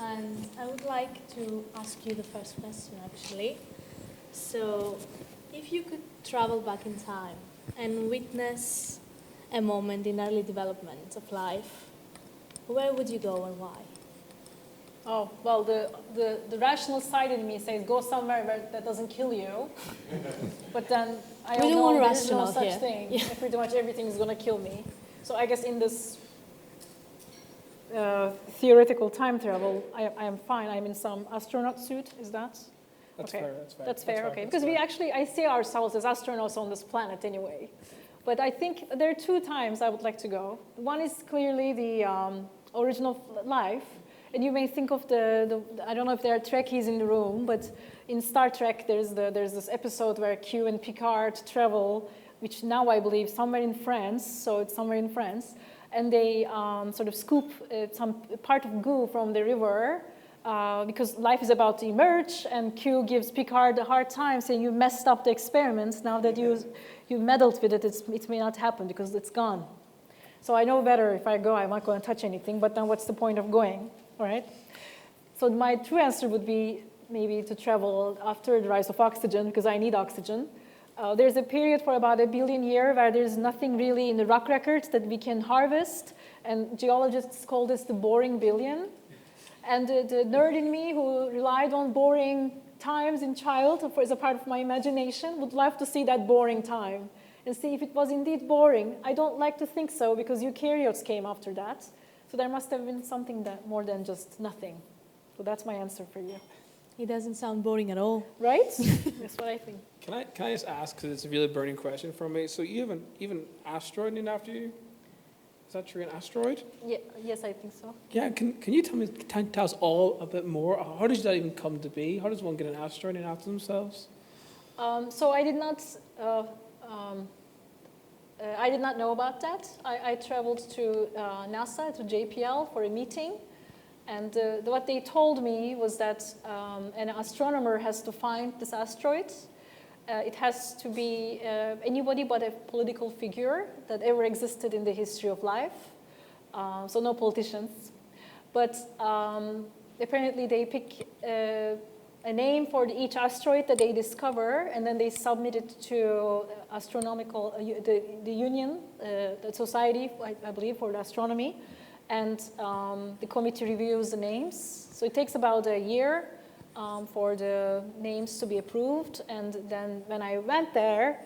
And I would like to ask you the first question, actually. So, if you could travel back in time and witness a moment in early development of life, where would you go and why? Oh, well, the rational side in me says go somewhere where that doesn't kill you. But then I don't know, there's no such thing. Yeah. Pretty much everything is going to kill me. So I guess in this theoretical time travel, I am fine. I'm in some astronaut suit. Is that? That's okay. fair. That's fair. Okay. Because I see ourselves as astronauts on this planet anyway. But I think there are two times I would like to go. One is clearly the origin of life. And you may think of I don't know if there are Trekkies in the room, but in Star Trek there's this episode where Q and Picard travel, which now I believe somewhere in France, so it's somewhere in France, and they sort of scoop some part of goo from the river because life is about to emerge, and Q gives Picard a hard time saying you messed up the experiments, now that you meddled with it, it may not happen because it's gone. So I know better if I go, I'm not going to touch anything, but then what's the point of going? All right. So my true answer would be maybe to travel after the rise of oxygen, because I need oxygen. There's a period for about 1 billion years where there's nothing really in the rock records that we can harvest, and geologists call this the boring billion. And the nerd in me who relied on boring times in childhood as a part of my imagination would love to see that boring time and see if it was indeed boring. I don't like to think so, because eukaryotes came after that. So there must have been something that more than just nothing. So that's my answer for you. It doesn't sound boring at all. Right? That's what I think. Can I just ask, because it's a really burning question for me, so you have an asteroid named after you? Is that true, an asteroid? Yeah, yes, I think so. Yeah, can you tell us all a bit more? How does that even come to be? How does one get an asteroid named after themselves? So I did not know about that. I traveled to NASA, to JPL, for a meeting. And what they told me was that an astronomer has to find this asteroid. It has to be anybody but a political figure that ever existed in the history of life. So no politicians. But apparently they pick a name for each asteroid that they discover, and then they submit it to astronomical, the union, the society, I believe, for astronomy, and the committee reviews the names. So it takes about a year for the names to be approved, and then when I went there,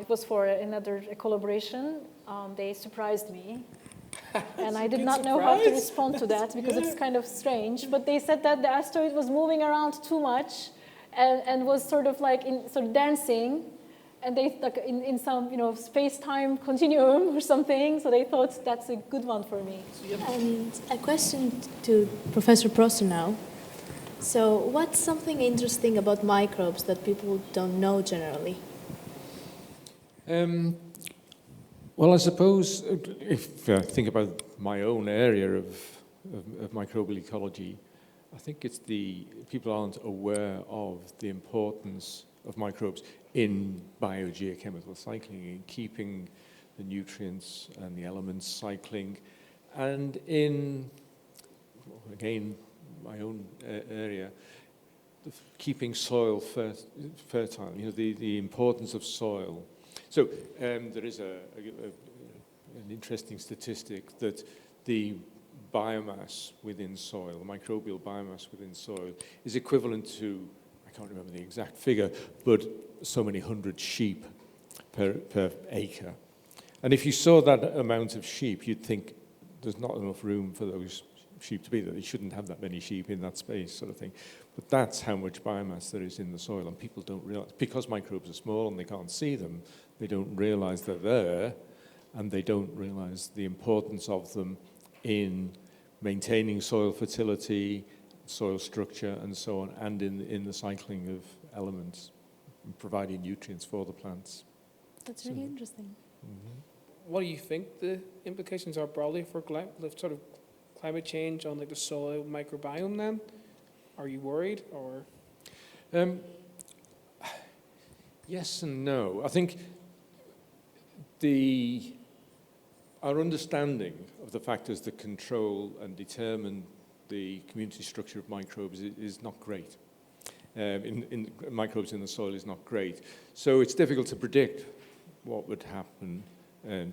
it was for another collaboration. They surprised me. And I did not know how to respond to that, because it's kind of strange. But they said that the asteroid was moving around too much and was sort of like dancing, and they like in some space-time continuum or something. So they thought that's a good one for me. And a question to Professor Prosser now. So what's something interesting about microbes that people don't know generally? Well, I suppose if I think about my own area of microbial ecology, I think it's people aren't aware of the importance of microbes in biogeochemical cycling, in keeping the nutrients and the elements cycling, and in, again, my own area, keeping soil fertile, the importance of soil. So there is an interesting statistic that the biomass within soil, the microbial biomass within soil, is equivalent to, I can't remember the exact figure, but so many 100 sheep per acre. And if you saw that amount of sheep, you'd think there's not enough room for those sheep to be there. They shouldn't have that many sheep in that space, sort of thing. But that's how much biomass there is in the soil, and people don't realize, because microbes are small and they can't see them, they don't realize they're there, and they don't realize the importance of them in maintaining soil fertility, soil structure, and so on, and in the cycling of elements, and providing nutrients for the plants. That's really interesting. Mm-hmm. What do you think the implications are broadly for sort of climate change on the soil microbiome then? Are you worried, or? Yes and no. I think our understanding of the factors that control and determine the community structure of microbes is not great. In microbes in the soil is not great. So it's difficult to predict what would happen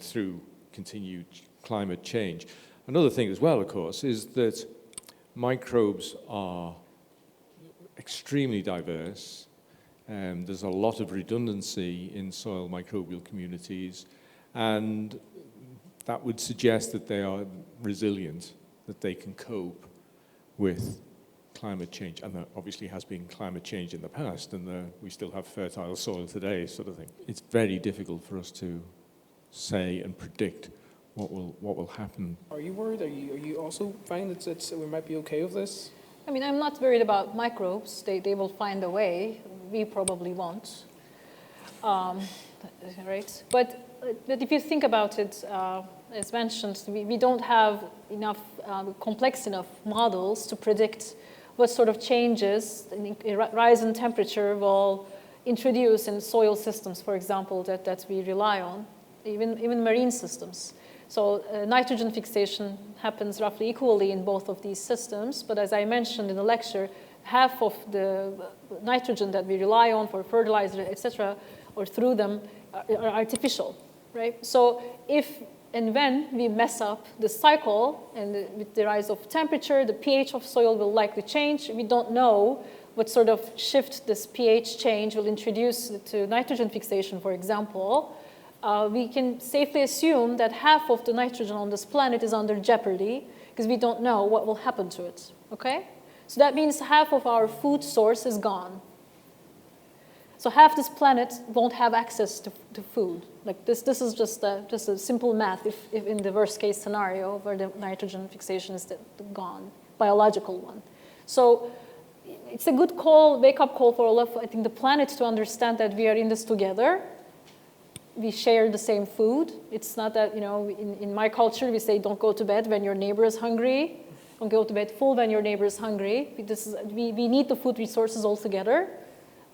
through continued climate change. Another thing as well, of course, is that microbes are extremely diverse. There's a lot of redundancy in soil microbial communities, and that would suggest that they are resilient, that they can cope with climate change. And there obviously has been climate change in the past, and we still have fertile soil today, sort of thing. It's very difficult for us to say and predict what will happen. Are you worried? Are you also find that we might be okay with this? I mean, I'm not worried about microbes. They will find a way. We probably won't. Right? But if you think about it, as mentioned, we don't have enough complex enough models to predict what sort of changes a rise in temperature will introduce in soil systems, for example, that we rely on, even marine systems. So nitrogen fixation happens roughly equally in both of these systems, but as I mentioned in the lecture, half of the nitrogen that we rely on for fertilizer, etc., or through them are artificial, right? So if and when we mess up the cycle, and with the rise of temperature, the pH of soil will likely change. We don't know what sort of shift this pH change will introduce to nitrogen fixation, for example. We can safely assume that half of the nitrogen on this planet is under jeopardy because we don't know what will happen to it, okay? So that means half of our food source is gone. So half this planet won't have access to food. Like this is just a simple math if in the worst case scenario where the nitrogen fixation is gone, biological one. So it's a good call, wake-up call for all of, I think, the planet to understand that we are in this together. We share the same food. It's not that, in my culture, we say don't go to bed when your neighbor is hungry. Don't go to bed full when your neighbor is hungry. We need the food resources all together.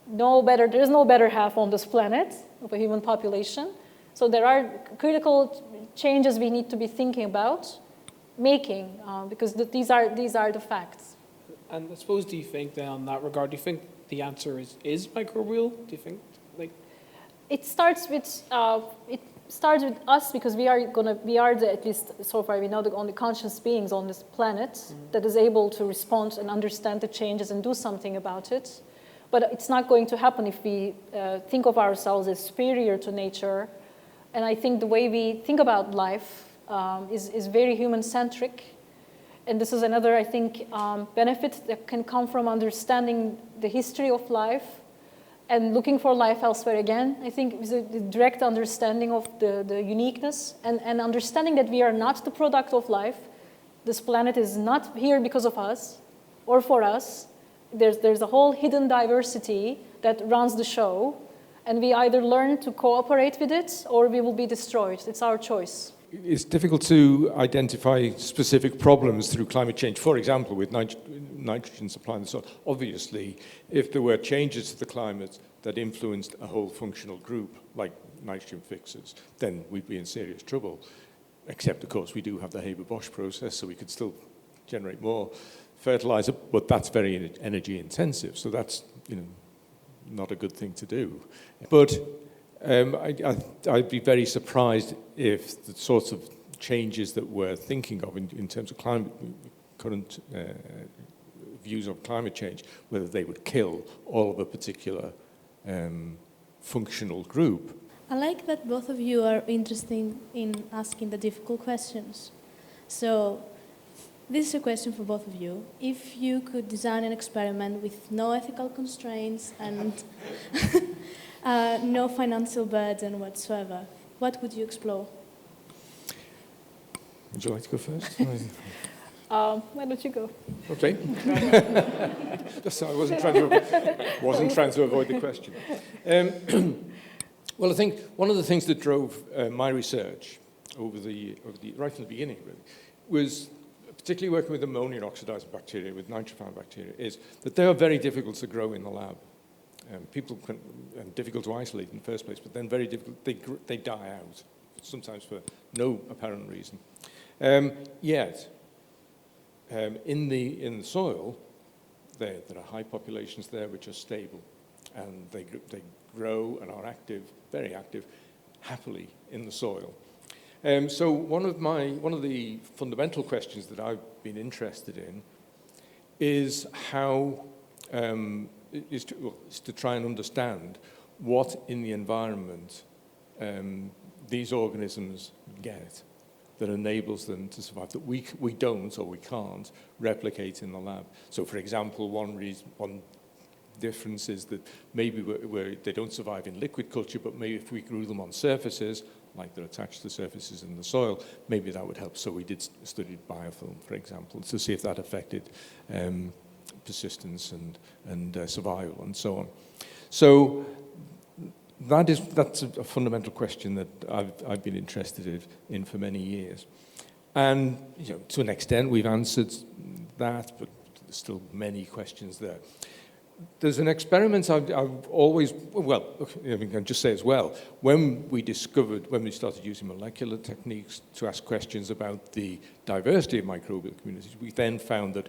There is no better half on this planet of a human population. So there are critical changes we need to be thinking about making because these are the facts. And I suppose, do you think then on that regard, do you think the answer is microbial? Do you think It starts with us because we are at least so far we know the only conscious beings on this planet that is able to respond and understand the changes and do something about it. But it's not going to happen if we think of ourselves as superior to nature. And I think the way we think about life is very human-centric. And this is another, I think, benefit that can come from understanding the history of life and looking for life elsewhere again. I think is a direct understanding of the uniqueness and understanding that we are not the product of life. This planet is not here because of us or for us. There's a whole hidden diversity that runs the show, and we either learn to cooperate with it or we will be destroyed. It's our choice. It's difficult to identify specific problems through climate change. For example, with nitrogen supply in the soil. Obviously, if there were changes to the climate that influenced a whole functional group, like nitrogen fixers, then we'd be in serious trouble. Except, of course, we do have the Haber-Bosch process, so we could still generate more fertilizer, but that's very energy intensive, so that's not a good thing to do. But I'd be very surprised if the sorts of changes that we're thinking of in terms of current views of climate change, whether they would kill all of a particular functional group. I like that both of you are interested in asking the difficult questions. So this is a question for both of you. If you could design an experiment with no ethical constraints and no financial burden whatsoever, what would you explore? Would you like to go first? Why don't you go? Okay. Just so I wasn't trying to avoid the question. Well, I think one of the things that drove my research right from the beginning, really, was particularly working with ammonia oxidizing bacteria, with nitrophile bacteria, is that they are very difficult to grow in the lab. Difficult to isolate in the first place, but then very difficult. They die out, sometimes for no apparent reason. Yet, in the soil, there are high populations there which are stable, and they grow and are active, very active, happily in the soil. So one of the fundamental questions that I've been interested in is how is to try and understand what in the environment these organisms get that enables them to survive, that we don't or we can't replicate in the lab. So, for example, one difference is that maybe they don't survive in liquid culture, but maybe if we grew them on surfaces, like they're attached to surfaces in the soil, maybe that would help. So we studied biofilm, for example, to see if that affected persistence and survival and so on. So that's a fundamental question that I've been interested in for many years. And to an extent we've answered that, but there's still many questions there. There's an experiment I've always, well, I can just say as well, when we started using molecular techniques to ask questions about the diversity of microbial communities, we then found that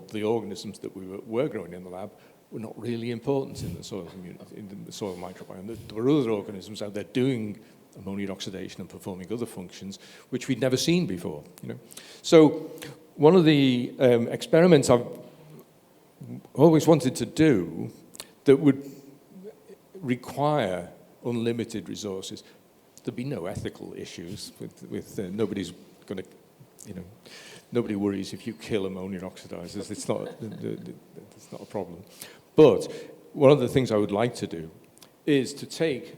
the organisms that we were growing in the lab were not really important in the soil community, in the soil microbiome. There were other organisms out there doing ammonium oxidation and performing other functions which we'd never seen before. So one of the experiments I've always wanted to do that would require unlimited resources. There'd be no ethical issues with nobody's going to, nobody worries if you kill ammonium oxidizers. It's not a problem. But one of the things I would like to do is to take,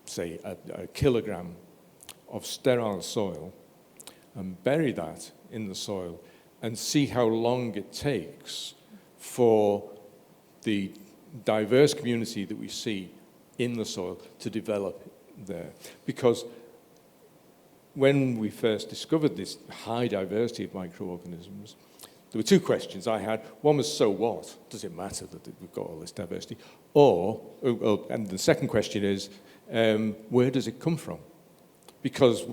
say, a kilogram of sterile soil and bury that in the soil and see how long it takes for the diverse community that we see in the soil to develop there. Because when we first discovered this high diversity of microorganisms, there were two questions I had. One was, so what? Does it matter that we've got all this diversity? And the second question is, where does it come from? Because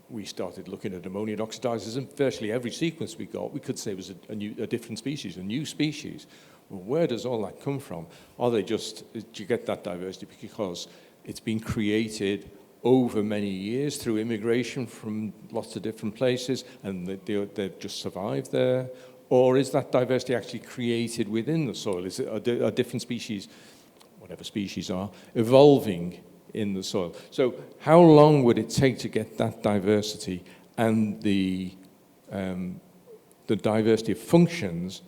we started looking at ammonium oxidizers, and virtually every sequence we got, we could say was a different species, a new species. Well, where does all that come from? Do you get that diversity because it's been created over many years through immigration from lots of different places, and they've just survived there? Or is that diversity actually created within the soil? Is it a different species, whatever species are, evolving in the soil? So how long would it take to get that diversity and the diversity of functions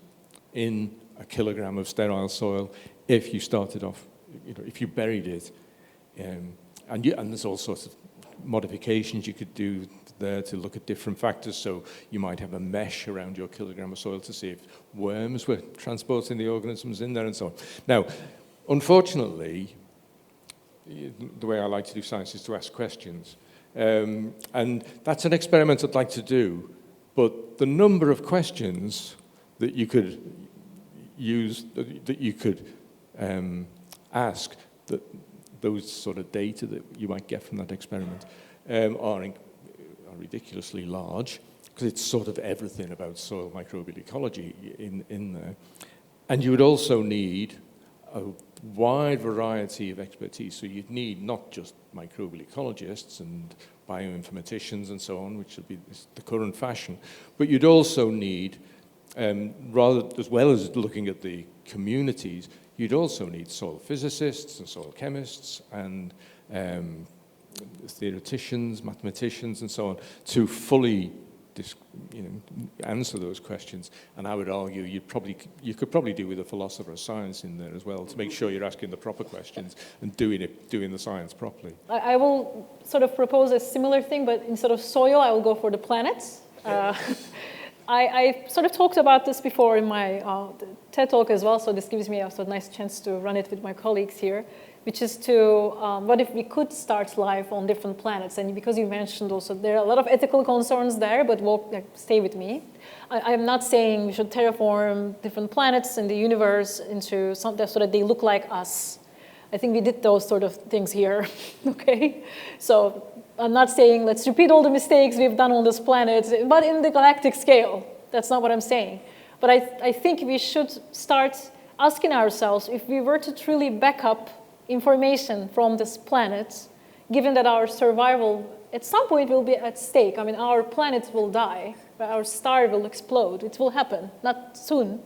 in a kilogram of sterile soil if you started off, if you buried it? And there's all sorts of modifications you could do there to look at different factors. So you might have a mesh around your kilogram of soil to see if worms were transporting the organisms in there and so on. Now, unfortunately, the way I like to do science is to ask questions. And that's an experiment I'd like to do, but the number of questions that you could use, that you could ask, that those sort of data that you might get from that experiment are ridiculously large, because it's sort of everything about soil microbial ecology in there. And you would also need a wide variety of expertise. So you'd need not just microbial ecologists and bioinformaticians and so on, which would be the current fashion, but you'd also need, as well as looking at the communities, you'd also need soil physicists and soil chemists and theoreticians, mathematicians, and so on to fully answer those questions. And I would argue you could probably do with a philosopher of science in there as well to make sure you're asking the proper questions and doing the science properly. I will sort of propose a similar thing, but instead of soil, I will go for the planets. I sort of talked about this before in my TED talk as well, so this gives me a sort of nice chance to run it with my colleagues here, which is to, what if we could start life on different planets? And because you mentioned also, there are a lot of ethical concerns there, but stay with me. I'm not saying we should terraform different planets in the universe into something so that they look like us. I think we did those sort of things here, okay? So I'm not saying let's repeat all the mistakes we've done on this planet, but in the galactic scale. That's not what I'm saying. But I think we should start asking ourselves if we were to truly back up information from this planet, given that our survival at some point will be at stake. I mean, our planet will die, our star will explode. It will happen, not soon,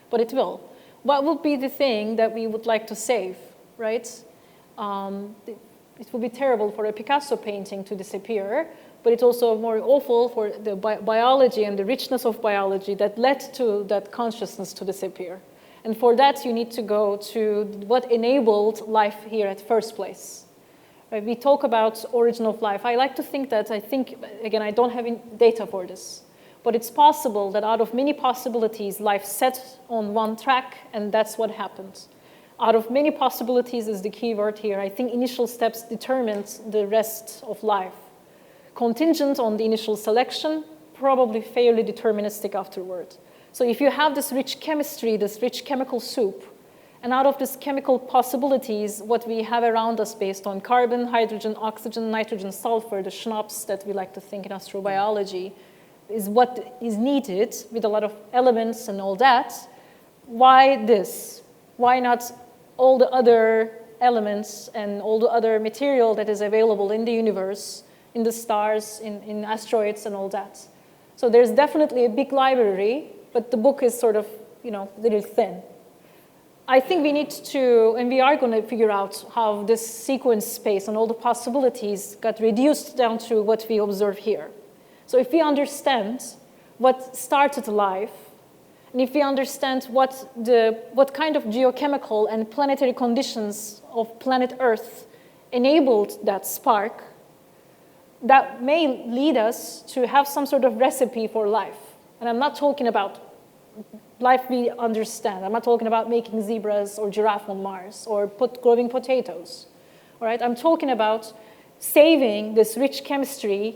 but it will. What would be the thing that we would like to save, right? It would be terrible for a Picasso painting to disappear, but it's also more awful for the biology and the richness of biology that led to that consciousness to disappear. And for that, you need to go to what enabled life here at first place. Right? We talk about origin of life. I like to think that, again, I don't have data for this, but it's possible that out of many possibilities, life set on one track, and that's what happened. Out of many possibilities is the key word here. I think initial steps determined the rest of life. Contingent on the initial selection, probably fairly deterministic afterward. So if you have this rich chemistry, this rich chemical soup, and out of this chemical possibilities, what we have around us based on carbon, hydrogen, oxygen, nitrogen, sulfur, the schnapps that we like to think in astrobiology, is what is needed with a lot of elements and all that. Why this? Why not all the other elements and all the other material that is available in the universe, in the stars, in asteroids and all that? So there's definitely a big library, but the book is sort of, a little thin. I think we need to, and we are going to figure out how this sequence space and all the possibilities got reduced down to what we observe here. So if we understand what started life, and if we understand what kind of geochemical and planetary conditions of planet Earth enabled that spark, that may lead us to have some sort of recipe for life. And I'm not talking about life we understand. I'm not talking about making zebras or giraffe on Mars or growing potatoes. All right? I'm talking about saving this rich chemistry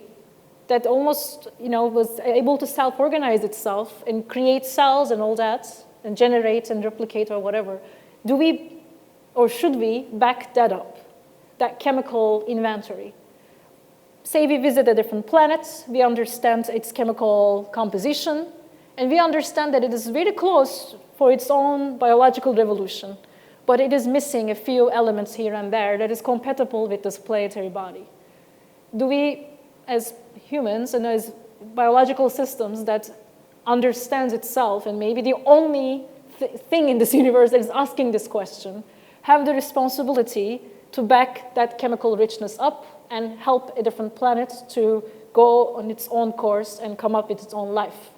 that almost, was able to self-organize itself and create cells and all that, and generate and replicate or whatever. Do we, or should we, back that up, that chemical inventory? Say we visit a different planet, we understand its chemical composition, and we understand that it is really close for its own biological revolution, but it is missing a few elements here and there that is compatible with this planetary body. Do we, as humans and as biological systems that understands itself and maybe the only thing in this universe that is asking this question, have the responsibility to back that chemical richness up and help a different planet to go on its own course and come up with its own life?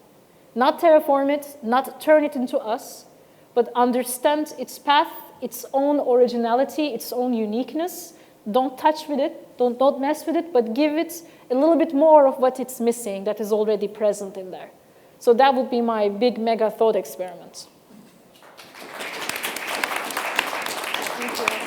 Not terraform it, not turn it into us, but understand its path, its own originality, its own uniqueness. Don't touch with it, don't mess with it, but give it a little bit more of what it's missing that is already present in there. So that would be my big mega thought experiment. Thank you.